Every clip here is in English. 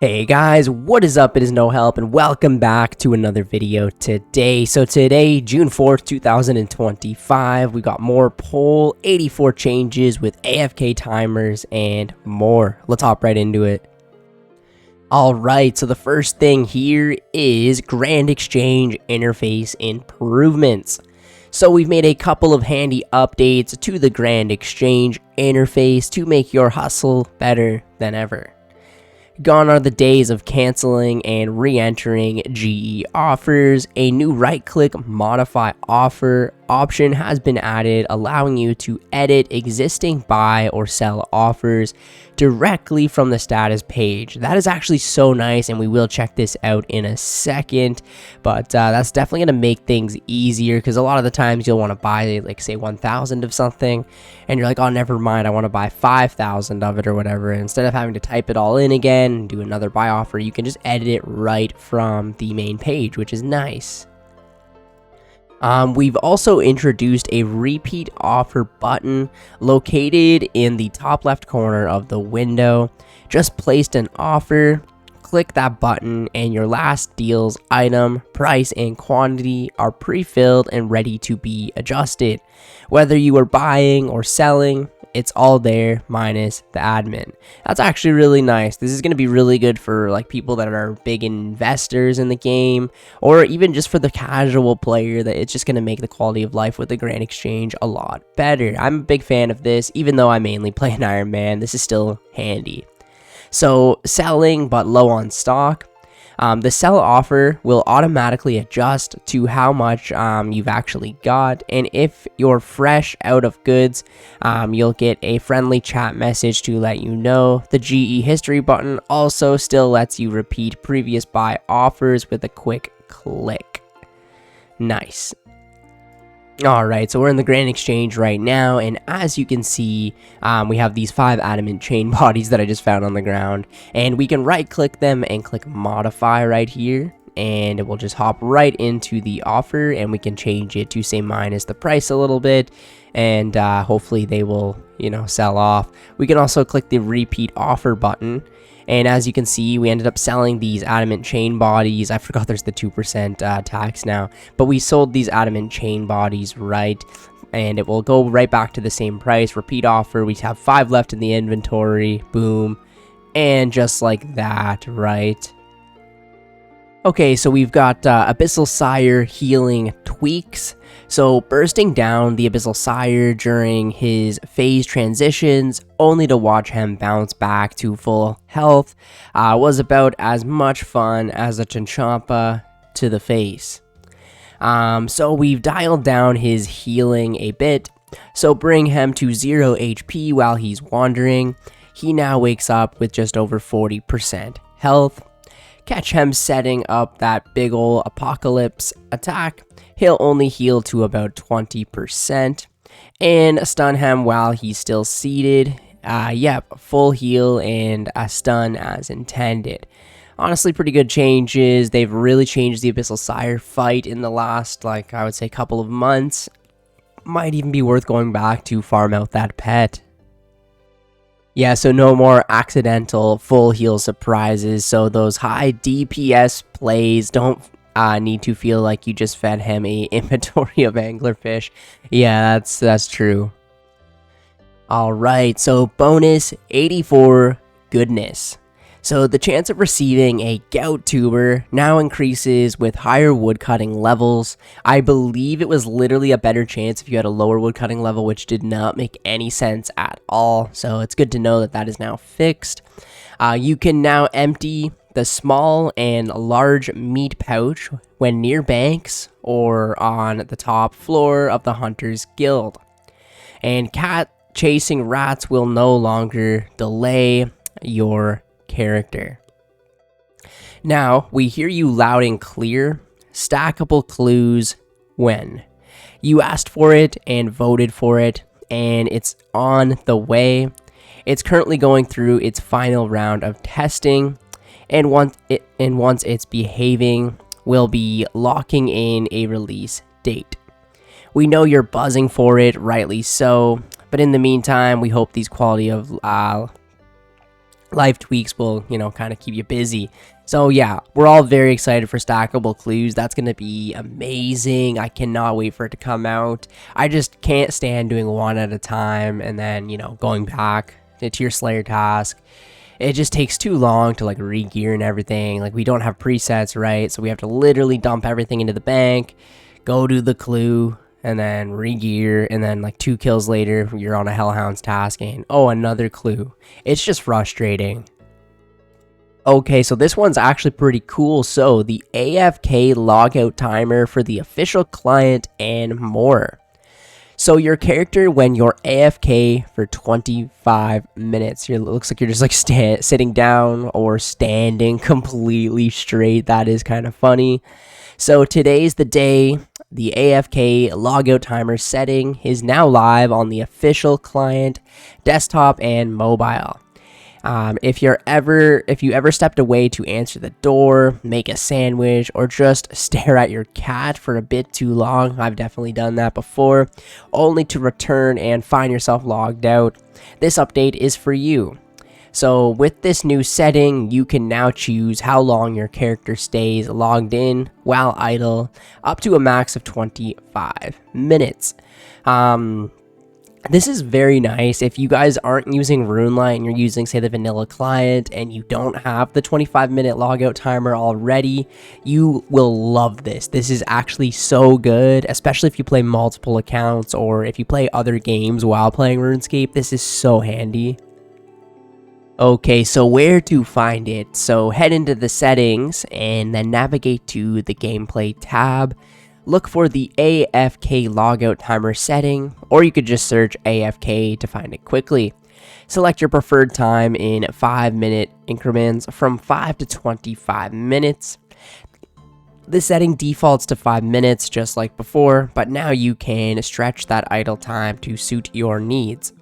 Hey guys, what is up? It is No Help and welcome back to another video today. So today, June 4th, 2025, we got more poll, 84 changes with AFK timers and more. Let's hop right into it. Alright, so the first thing here is Grand Exchange interface improvements. So we've made a couple of handy updates to the Grand Exchange interface to make your hustle better than ever. Gone are the days of canceling and re-entering GE offers. A new right-click modify offer option has been added, allowing you to edit existing buy or sell offers directly from the status page. That is actually so nice, and we will check this out in a second, but that's definitely going to make things easier, because a lot of the times you'll want to buy, like, say 1,000 of something, and you're like, oh, never mind, I want to buy 5,000 of it or whatever. And instead of having to type it all in again and do another buy offer, you can just edit it right from the main page, which is nice. We've also introduced a repeat offer button located in the top left corner of the window. Just placed an offer, click that button, and your last deal's item, price, and quantity are pre-filled and ready to be adjusted. Whether you are buying or selling, it's all there minus the admin. That's actually really nice. This is going to be really good for like people that are big investors in the game, or even just for the casual player, that it's just going to make the quality of life with the Grand Exchange a lot better. I'm a big fan of this, even though I mainly play an Ironman. This is still handy. So selling but low on stock. The sell offer will automatically adjust to how much you've actually got, and if you're fresh out of goods, you'll get a friendly chat message to let you know. The GE history button also still lets you repeat previous buy offers with a quick click. Nice. Alright, so we're in the Grand Exchange right now, and as you can see, we have these 5 adamant chain bodies that I just found on the ground, and we can right click them and click modify right here, and it will just hop right into the offer, and we can change it to say minus the price a little bit, and hopefully they will, sell off. We can also click the repeat offer button, and as you can see, we ended up selling these adamant chain bodies. I forgot there's the 2% tax now, but we sold these adamant chain bodies, right? And it will go right back to the same price. Repeat offer. We have 5 left in the inventory. Boom. And just like that, right? Okay, so we've got Abyssal Sire healing tweaks. So bursting down the Abyssal Sire during his phase transitions, only to watch him bounce back to full health, was about as much fun as a Chinchampa to the face. So we've dialed down his healing a bit, so bring him to 0 HP while he's wandering. He now wakes up with just over 40% health. Catch him setting up that big ol' apocalypse attack. He'll only heal to about 20%. And stun him while he's still seated. Yep, full heal and a stun as intended. Honestly, pretty good changes. They've really changed the Abyssal Sire fight in the last, I would say, couple of months. Might even be worth going back to farm out that pet. Yeah, so no more accidental full heal surprises. So those high DPS plays don't need to feel like you just fed him a inventory of anglerfish. Yeah, that's true. Alright, so bonus 84 goodness. So the chance of receiving a gout tuber now increases with higher woodcutting levels. I believe it was literally a better chance if you had a lower woodcutting level, which did not make any sense at all. So it's good to know that that is now fixed. You can now empty the small and large meat pouch when near banks or on the top floor of the Hunter's Guild. And cat chasing rats will no longer delay your character. Now, we hear you loud and clear. Stackable clues when. You asked for it and voted for it, and it's on the way. It's currently going through its final round of testing, and once it's behaving, we'll be locking in a release date. We know you're buzzing for it, rightly so, but in the meantime, we hope these quality of life tweaks will, kind of keep you busy. So yeah, we're all very excited for stackable clues. That's going to be amazing. I cannot wait for it to come out. I just can't stand doing one at a time and then, going back to your Slayer task. It just takes too long to like re-gear and everything. Like we don't have presets, right? So we have to literally dump everything into the bank, go to the clue, and then re-gear, and then like 2 kills later, you're on a Hellhounds task and another clue. It's just frustrating. Okay, so this one's actually pretty cool. So the AFK Logout Timer for the official client and more. So your character, when you're AFK for 25 minutes, it looks like you're just like sitting down or standing completely straight. That is kind of funny. So today's the day. The AFK Logout Timer setting is now live on the official client, desktop, and mobile. If you ever stepped away to answer the door, make a sandwich, or just stare at your cat for a bit too long, I've definitely done that before, only to return and find yourself logged out, this update is for you. So with this new setting, you can now choose how long your character stays logged in while idle, up to a max of 25 minutes. This is very nice. If you guys aren't using Runelite and you're using, say, the vanilla client and you don't have the 25-minute logout timer already, you will love this. This is actually so good, especially if you play multiple accounts or if you play other games while playing RuneScape. This is so handy. Okay, so where to find it? So head into the settings and then navigate to the gameplay tab. Look for the AFK Logout Timer setting, or you could just search AFK to find it quickly. Select your preferred time in 5-minute increments from 5 to 25 minutes. The setting defaults to 5 minutes just like before, but now you can stretch that idle time to suit your needs.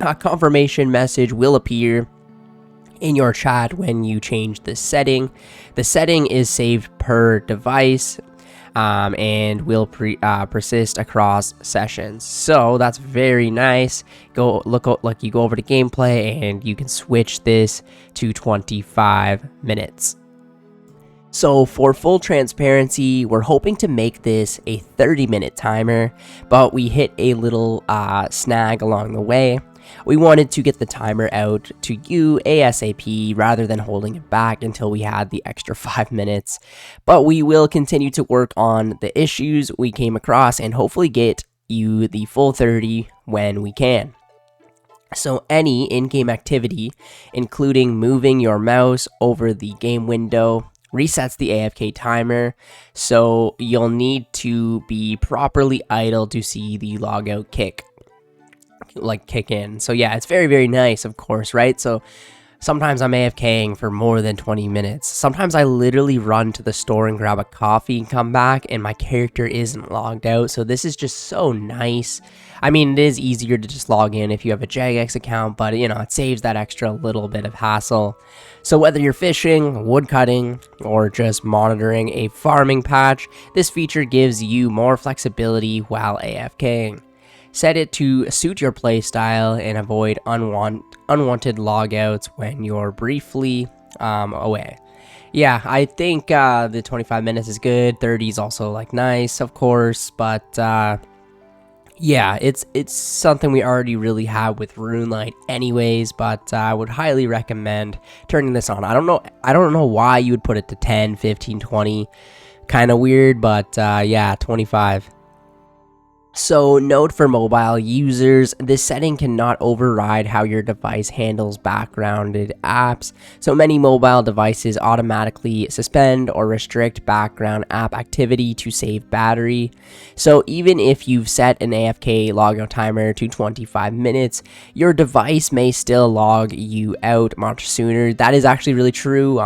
A confirmation message will appear in your chat when you change the setting. The setting is saved per device and will persist across sessions. So that's very nice. You go over to gameplay and you can switch this to 25 minutes. So for full transparency, we're hoping to make this a 30-minute timer, but we hit a little snag along the way. We wanted to get the timer out to you ASAP rather than holding it back until we had the extra 5 minutes. But we will continue to work on the issues we came across and hopefully get you the full 30 when we can. So any in-game activity, including moving your mouse over the game window, resets the AFK timer, so you'll need to be properly idle to see the logout kick in. So yeah, it's very, very nice, of course, right? So sometimes I'm AFKing for more than 20 minutes. Sometimes I literally run to the store and grab a coffee and come back and my character isn't logged out. So this is just so nice. I mean, it is easier to just log in if you have a Jagex account, but it saves that extra little bit of hassle. So whether you're fishing, woodcutting, or just monitoring a farming patch, this feature gives you more flexibility while AFKing. Set it to suit your playstyle and avoid unwanted logouts when you're briefly away. Yeah, I think the 25 minutes is good. 30 is also like nice, of course, but yeah, it's something we already really have with Runelite anyways, but I would highly recommend turning this on. I don't know why you would put it to 10, 15, 20. Kind of weird, but yeah, 25. So note for mobile users, this setting cannot override how your device handles backgrounded apps. So many mobile devices automatically suspend or restrict background app activity to save battery. So even if you've set an AFK logout timer to 25 minutes, your device may still log you out much sooner. That is actually really true.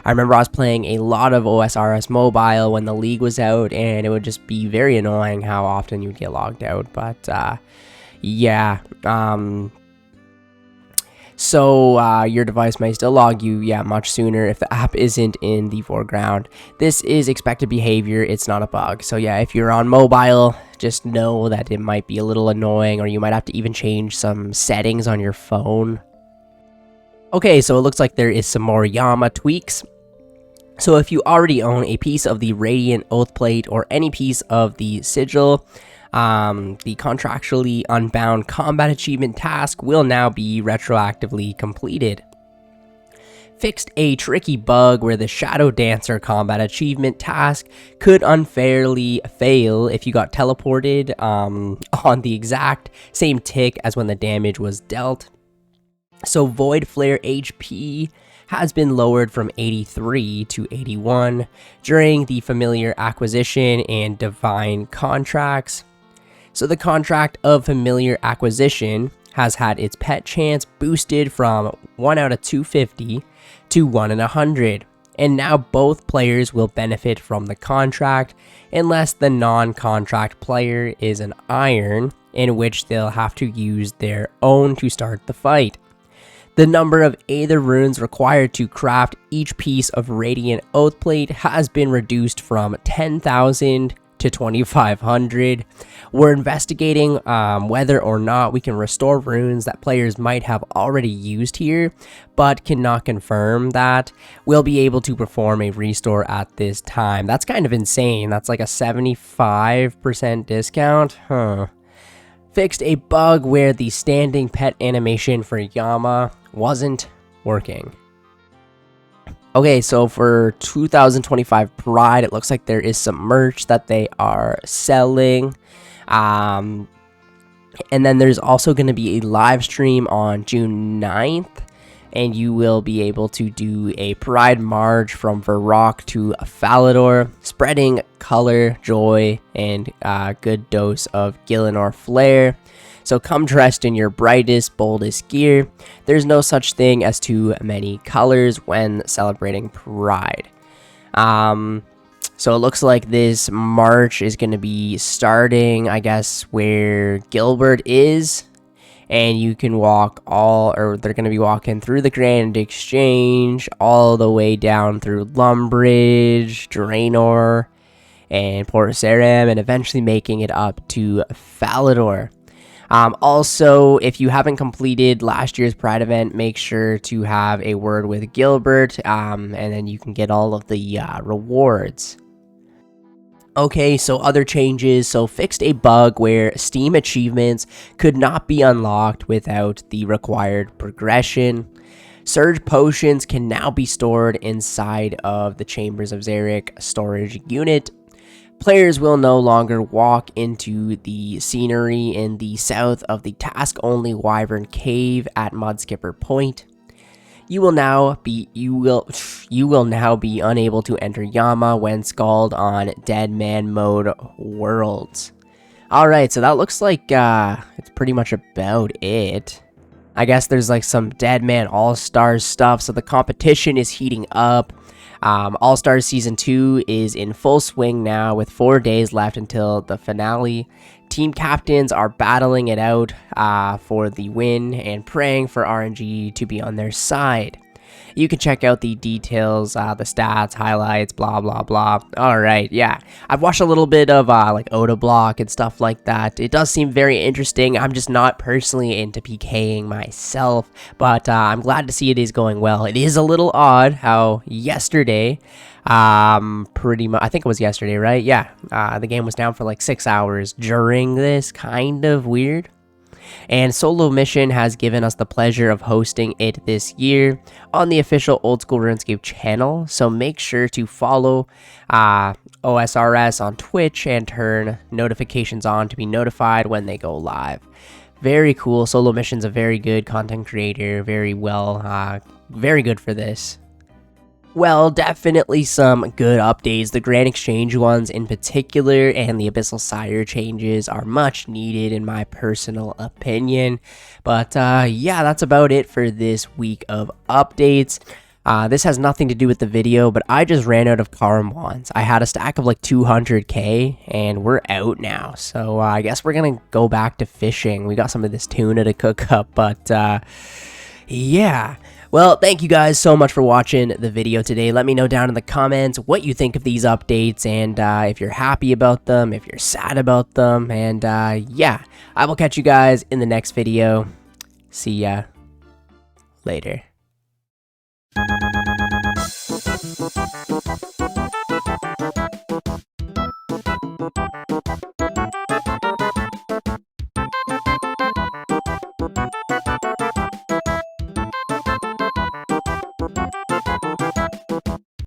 I remember I was playing a lot of OSRS Mobile when the league was out, and it would just be very annoying how often you'd get logged out. But yeah, so your device may still log you, much sooner if the app isn't in the foreground. This is expected behavior, it's not a bug. So yeah, if you're on mobile, just know that it might be a little annoying, or you might have to even change some settings on your phone. Okay, so it looks like there is some more Yama tweaks. So if you already own a piece of the Radiant Oath Plate or any piece of the Sigil, the contractually unbound combat achievement task will now be retroactively completed. Fixed a tricky bug where the Shadow Dancer combat achievement task could unfairly fail if you got teleported on the exact same tick as when the damage was dealt. So Void Flare HP has been lowered from 83 to 81 during the Familiar Acquisition and Divine contracts. So the contract of Familiar Acquisition has had its pet chance boosted from 1 out of 250 to 1 in 100, and now both players will benefit from the contract unless the non-contract player is an Iron, in which they'll have to use their own to start the fight. The number of Aether runes required to craft each piece of Radiant Oath Plate has been reduced from 10,000 to 2,500. We're investigating whether or not we can restore runes that players might have already used here, but cannot confirm that. We'll be able to perform a restore at this time. That's kind of insane. That's like a 75% discount. Fixed a bug where the standing pet animation for Yama wasn't working. Okay, so for 2025 Pride, it looks like there is some merch that they are selling. And then there's also going to be a live stream on June 9th. And you will be able to do a Pride March from Varrock to Falador, spreading color, joy, and a good dose of Gielinor flair. So come dressed in your brightest, boldest gear. There's no such thing as too many colors when celebrating Pride. So it looks like this march is going to be starting, I guess, where Gilbert is. And you can walk they're going to be walking through the Grand Exchange, all the way down through Lumbridge, Draenor, and Port Sarim, and eventually making it up to Falador. Also, if you haven't completed last year's Pride event, make sure to have a word with Gilbert, and then you can get all of the rewards. Okay, so other changes. So fixed a bug where Steam achievements could not be unlocked without the required progression. Surge potions can now be stored inside of the Chambers of Xeric storage unit. Players will no longer walk into the scenery in the south of the task-only Wyvern Cave at Mudskipper Point. You will now be unable to enter Yama when scald on Dead Man Mode worlds. Alright, so that looks like it's pretty much about it. I guess there's like some Dead Man All-Stars stuff, so the competition is heating up. All-Stars Season 2 is in full swing now with 4 days left until the finale. Team captains are battling it out for the win and praying for RNG to be on their side. You can check out the details, the stats, highlights, blah, blah, blah. Alright, yeah. I've watched a little bit of like Oda Block and stuff like that. It does seem very interesting. I'm just not personally into PKing myself, but I'm glad to see it is going well. It is a little odd how yesterday, pretty much, I think it was yesterday, right? Yeah, the game was down for like 6 hours during this. Kind of weird. And Solo Mission has given us the pleasure of hosting it this year on the official Old School RuneScape channel, so make sure to follow OSRS on Twitch and turn notifications on to be notified when they go live. Very cool. Solo Mission's a very good content creator, very good for this. Well, definitely some good updates. The Grand Exchange ones in particular and the Abyssal Sire changes are much needed in my personal opinion. But yeah, that's about it for this week of updates. This has nothing to do with the video, but I just ran out of Karim wands. I had a stack of like 200k and we're out now. So I guess we're going to go back to fishing. We got some of this tuna to cook up, but yeah. Well, thank you guys so much for watching the video today. Let me know down in the comments what you think of these updates and if you're happy about them, if you're sad about them. And yeah, I will catch you guys in the next video. See ya later.